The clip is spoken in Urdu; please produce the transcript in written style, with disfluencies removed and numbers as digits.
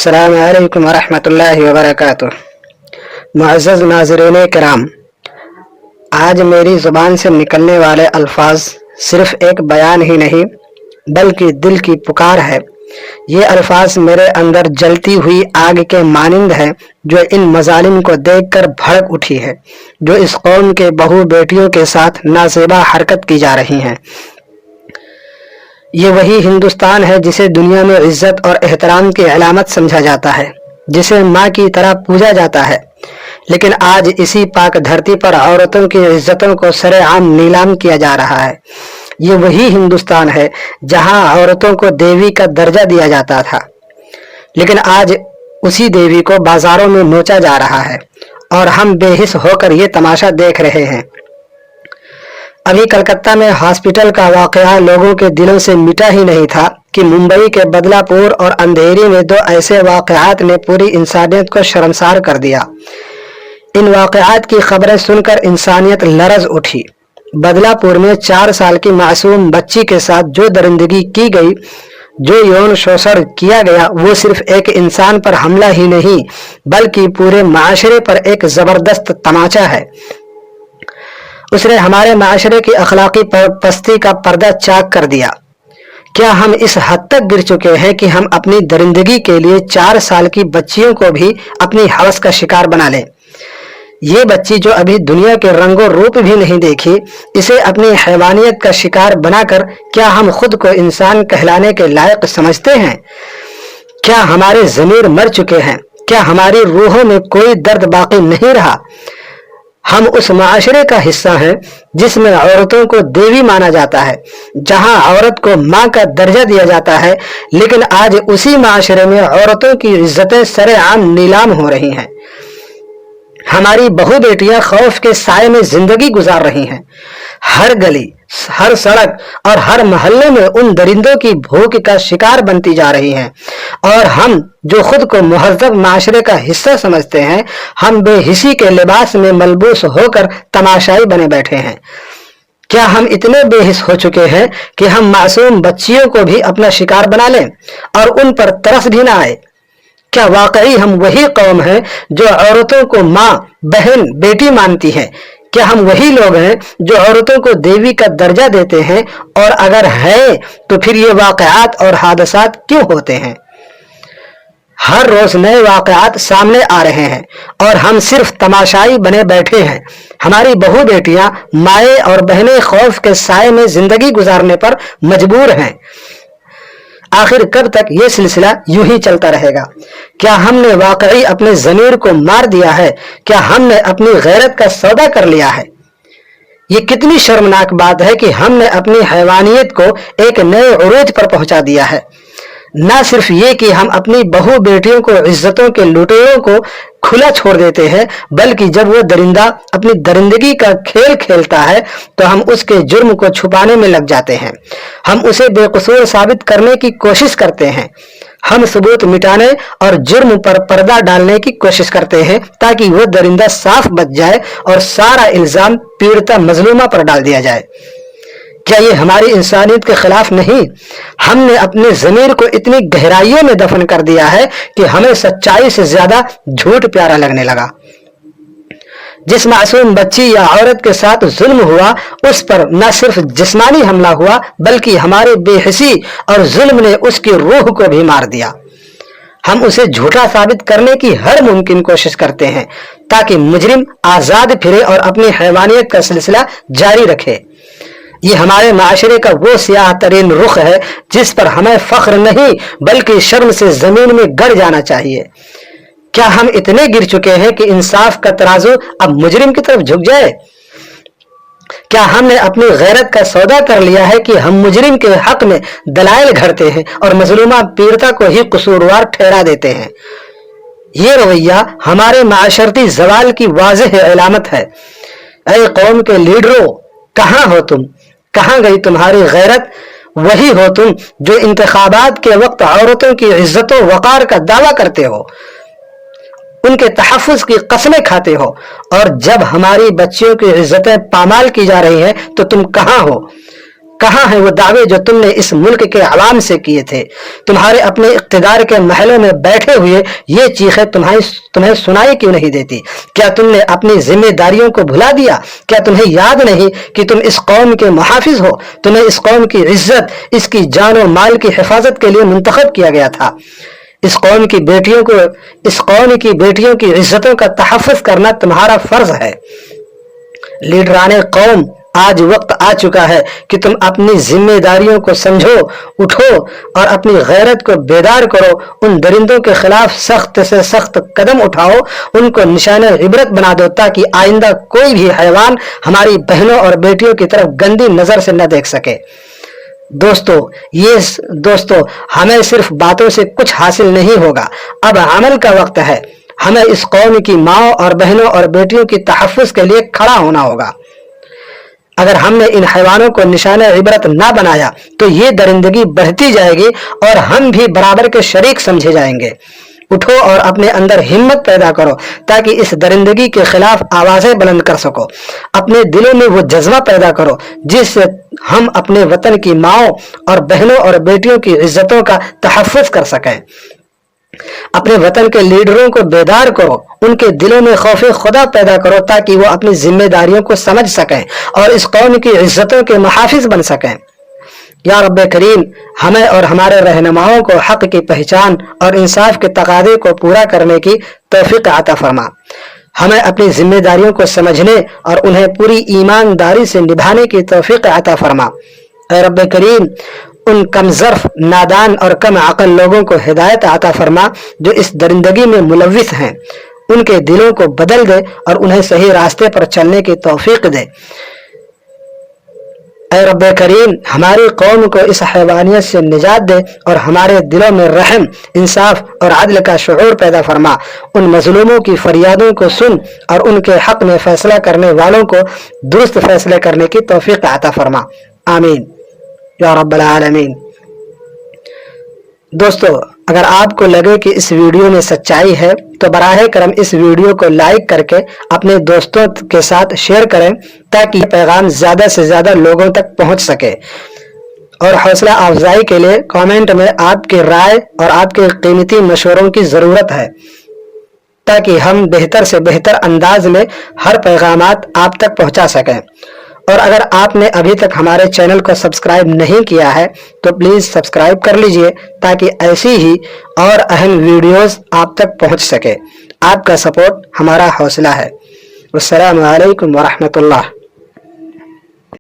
السلام علیکم ورحمۃ اللہ وبرکاتہ۔ معزز ناظرین کرام، آج میری زبان سے نکلنے والے الفاظ صرف ایک بیان ہی نہیں بلکہ دل کی پکار ہے۔ یہ الفاظ میرے اندر جلتی ہوئی آگ کے مانند ہے جو ان مظالم کو دیکھ کر بھڑک اٹھی ہے جو اس قوم کے بہو بیٹیوں کے ساتھ نازیبا حرکت کی جا رہی ہیں۔ یہ وہی ہندوستان ہے جسے دنیا میں عزت اور احترام کی علامت سمجھا جاتا ہے، جسے ماں کی طرح پوجا جاتا ہے، لیکن آج اسی پاک دھرتی پر عورتوں کی عزتوں کو سر عام نیلام کیا جا رہا ہے۔ یہ وہی ہندوستان ہے جہاں عورتوں کو دیوی کا درجہ دیا جاتا تھا، لیکن آج اسی دیوی کو بازاروں میں نوچا جا رہا ہے اور ہم بے حس ہو کر یہ تماشا دیکھ رہے ہیں۔ ابھی کلکتہ میں ہاسپٹل کا واقعہ لوگوں کے دلوں سے مٹا ہی نہیں تھا کہ ممبئی کے بدلہ پور اور اندھیری میں دو ایسے واقعات نے پوری انسانیت کو شرمسار کر دیا۔ ان واقعات کی خبریں سن کر انسانیت لرز اٹھی۔ بدلہ پور میں 4 سال کی معصوم بچی کے ساتھ جو درندگی کی گئی، جو یون شوشن کیا گیا، وہ صرف ایک انسان پر حملہ ہی نہیں بلکہ پورے معاشرے پر ایک زبردست تماچا ہے۔ اس نے ہمارے معاشرے کی اخلاقی پستی کا پردہ چاک کر دیا۔ کیا ہم اس حد تک گر چکے ہیں کہ ہم اپنی درندگی کے لیے 4 سال کی بچیوں کو بھی اپنی ہوس کا شکار بنا لیں؟ یہ بچی جو ابھی دنیا کے رنگ و روپ بھی نہیں دیکھی، اسے اپنی حیوانیت کا شکار بنا کر کیا ہم خود کو انسان کہلانے کے لائق سمجھتے ہیں؟ کیا ہمارے ضمیر مر چکے ہیں؟ کیا ہماری روحوں میں کوئی درد باقی نہیں رہا؟ ہم اس معاشرے کا حصہ ہیں جس میں عورتوں کو دیوی مانا جاتا ہے، جہاں عورت کو ماں کا درجہ دیا جاتا ہے، لیکن آج اسی معاشرے میں عورتوں کی عزتیں سر عام نیلام ہو رہی ہیں۔ ہماری بہو بیٹیاں خوف کے سائے میں زندگی گزار رہی ہیں۔ ہر گلی، ہر سڑک اور ہر محلے میں ان درندوں کی بھوک کا شکار بنتی جا رہی ہیں، اور ہم جو خود کو مہذب معاشرے کا حصہ سمجھتے ہیں، ہم بے حسی کے لباس میں ملبوس ہو کر تماشائی بنے بیٹھے ہیں۔ کیا ہم اتنے بے حس ہو چکے ہیں کہ ہم معصوم بچیوں کو بھی اپنا شکار بنا لیں اور ان پر ترس بھی نہ آئے؟ کیا واقعی ہم وہی قوم ہیں جو عورتوں کو ماں، بہن، بیٹی مانتی ہے؟ کیا ہم وہی لوگ ہیں جو عورتوں کو دیوی کا درجہ دیتے ہیں؟ اور اگر ہے تو پھر یہ واقعات اور حادثات کیوں ہوتے ہیں؟ ہر روز نئے واقعات سامنے آ رہے ہیں اور ہم صرف تماشائی بنے بیٹھے ہیں۔ ہماری بہو بیٹیاں، مائیں اور بہنیں خوف کے سائے میں زندگی گزارنے پر مجبور ہیں۔ آخر کب تک یہ سلسلہ یوں ہی چلتا رہے گا؟ کیا ہم نے واقعی اپنے ضمیر کو مار دیا ہے؟ کیا ہم نے اپنی غیرت کا سودا کر لیا ہے؟ یہ کتنی شرمناک بات ہے کہ ہم نے اپنی حیوانیت کو ایک نئے عروج پر پہنچا دیا ہے۔ نہ صرف یہ کہ ہم اپنی بہو بیٹیوں کو عزتوں کے لٹیروں کو کھلا چھوڑ دیتے ہیں، بلکہ جب وہ درندہ اپنی درندگی کا کھیل کھیلتا ہے تو ہم اس کے جرم کو چھپانے میں لگ جاتے ہیں۔ ہم اسے بے قصور ثابت کرنے کی کوشش کرتے ہیں۔ ہم ثبوت مٹانے اور جرم پر پردہ ڈالنے کی کوشش کرتے ہیں تاکہ وہ درندہ صاف بچ جائے اور سارا الزام پیڑتا مظلومہ پر ڈال دیا جائے۔ کیا یہ ہماری انسانیت کے خلاف نہیں؟ ہم نے اپنے ضمیر کو اتنی گہرائیوں میں دفن کر دیا ہے کہ ہمیں سچائی سے زیادہ جھوٹ پیارا لگنے لگا۔ جس معصوم بچی یا عورت کے ساتھ ظلم ہوا، اس پر نہ صرف جسمانی حملہ ہوا بلکہ ہمارے بے حسی اور ظلم نے اس کی روح کو بھی مار دیا۔ ہم اسے جھوٹا ثابت کرنے کی ہر ممکن کوشش کرتے ہیں تاکہ مجرم آزاد پھرے اور اپنی حیوانیت کا سلسلہ جاری رکھے۔ یہ ہمارے معاشرے کا وہ سیاہ ترین رخ ہے جس پر ہمیں فخر نہیں بلکہ شرم سے زمین میں گڑ جانا چاہیے۔ کیا ہم اتنے گر چکے ہیں کہ انصاف کا ترازو اب مجرم کی طرف جھک جائے؟ کیا ہم نے اپنی غیرت کا سودا کر لیا ہے کہ ہم مجرم کے حق میں دلائل گھڑتے ہیں اور مظلومہ پیڑتا کو ہی قصوروار ٹھہرا دیتے ہیں؟ یہ رویہ ہمارے معاشرتی زوال کی واضح علامت ہے۔ اے قوم کے لیڈروں، کہاں ہو تم؟ کہاں گئی تمہاری غیرت؟ وہی ہو تم جو انتخابات کے وقت عورتوں کی عزت و وقار کا دعویٰ کرتے ہو، ان کے تحفظ کی قسمیں کھاتے ہو، اور جب ہماری بچیوں کی عزتیں پامال کی جا رہی ہیں تو تم کہاں ہو؟ کہاں ہیں وہ دعوے جو تم نے اس ملک کے عوام سے کیے تھے؟ تمہارے اپنے اقتدار کے محلوں میں بیٹھے ہوئے یہ چیخیں تمہیں سنائی کیوں نہیں دیتی؟ کیا تم نے اپنی ذمہ داریوں کو بھلا دیا؟ کیا تمہیں یاد نہیں کہ تم اس قوم کے محافظ ہو؟ تمہیں اس قوم کی عزت، اس کی جان و مال کی حفاظت کے لیے منتخب کیا گیا تھا۔ اس قوم کی بیٹیوں کی عزتوں کا تحفظ کرنا تمہارا فرض ہے۔ لیڈران قوم، آج وقت آ چکا ہے کہ تم اپنی ذمہ داریوں کو سمجھو، اٹھو اور اپنی غیرت کو بیدار کرو۔ ان درندوں کے خلاف سخت سے سخت قدم اٹھاؤ، ان کو نشانہ عبرت بنا دو تاکہ آئندہ کوئی بھی حیوان ہماری بہنوں اور بیٹیوں کی طرف گندی نظر سے نہ دیکھ سکے۔ دوستو ہمیں صرف باتوں سے کچھ حاصل نہیں ہوگا، اب عمل کا وقت ہے۔ ہمیں اس قوم کی ماں اور بہنوں اور بیٹیوں کی تحفظ کے لیے کھڑا ہونا ہوگا۔ اگر ہم نے ان حیوانوں کو نشانہ عبرت نہ بنایا تو یہ درندگی بڑھتی جائے گی اور ہم بھی برابر کے شریک سمجھے جائیں گے۔ اٹھو اور اپنے اندر ہمت پیدا کرو تاکہ اس درندگی کے خلاف آوازیں بلند کر سکو۔ اپنے دلوں میں وہ جذبہ پیدا کرو جس سے ہم اپنے وطن کی ماؤں اور بہنوں اور بیٹیوں کی عزتوں کا تحفظ کر سکیں۔ اپنے وطن کے لیڈروں کو بیدار کرو، ان کے دلوں میں خوف خدا پیدا کرو تاکہ وہ اپنی ذمہ داریوں کو سمجھ سکیں اور اس قوم کی عزتوں کے محافظ بن سکیں۔ یا رب کریم، ہمیں اور ہمارے رہنماؤں کو حق کی پہچان اور انصاف کے تقاضے کو پورا کرنے کی توفیق عطا فرما۔ ہمیں اپنی ذمہ داریوں کو سمجھنے اور انہیں پوری ایمانداری سے نبھانے کی توفیق عطا فرما۔ اے رب کریم، ان کم ظرف، نادان اور کم عقل لوگوں کو ہدایت عطا فرما جو اس درندگی میں ملوث ہیں۔ ان کے دلوں کو بدل دے اور انہیں صحیح راستے پر چلنے کی توفیق دے۔ اے رب کریم، ہماری قوم کو اس حیوانیت سے نجات دے اور ہمارے دلوں میں رحم، انصاف اور عدل کا شعور پیدا فرما۔ ان مظلوموں کی فریادوں کو سن اور ان کے حق میں فیصلہ کرنے والوں کو درست فیصلے کرنے کی توفیق عطا فرما۔ آمین یا رب العالمین۔ دوستو، اگر آپ کو لگے کہ اس ویڈیو میں سچائی ہے تو براہ کرم اس ویڈیو کو لائک کر کے اپنے دوستوں کے ساتھ شیئر کریں تاکہ یہ پیغام زیادہ سے زیادہ لوگوں تک پہنچ سکے۔ اور حوصلہ افزائی کے لیے کامنٹ میں آپ کی رائے اور آپ کے قیمتی مشوروں کی ضرورت ہے تاکہ ہم بہتر سے بہتر انداز میں ہر پیغامات آپ تک پہنچا سکیں۔ اور اگر آپ نے ابھی تک ہمارے چینل کو سبسکرائب نہیں کیا ہے تو پلیز سبسکرائب کر لیجئے تاکہ ایسی ہی اور اہم ویڈیوز آپ تک پہنچ سکے۔ آپ کا سپورٹ ہمارا حوصلہ ہے۔ السلام علیکم ورحمۃ اللہ۔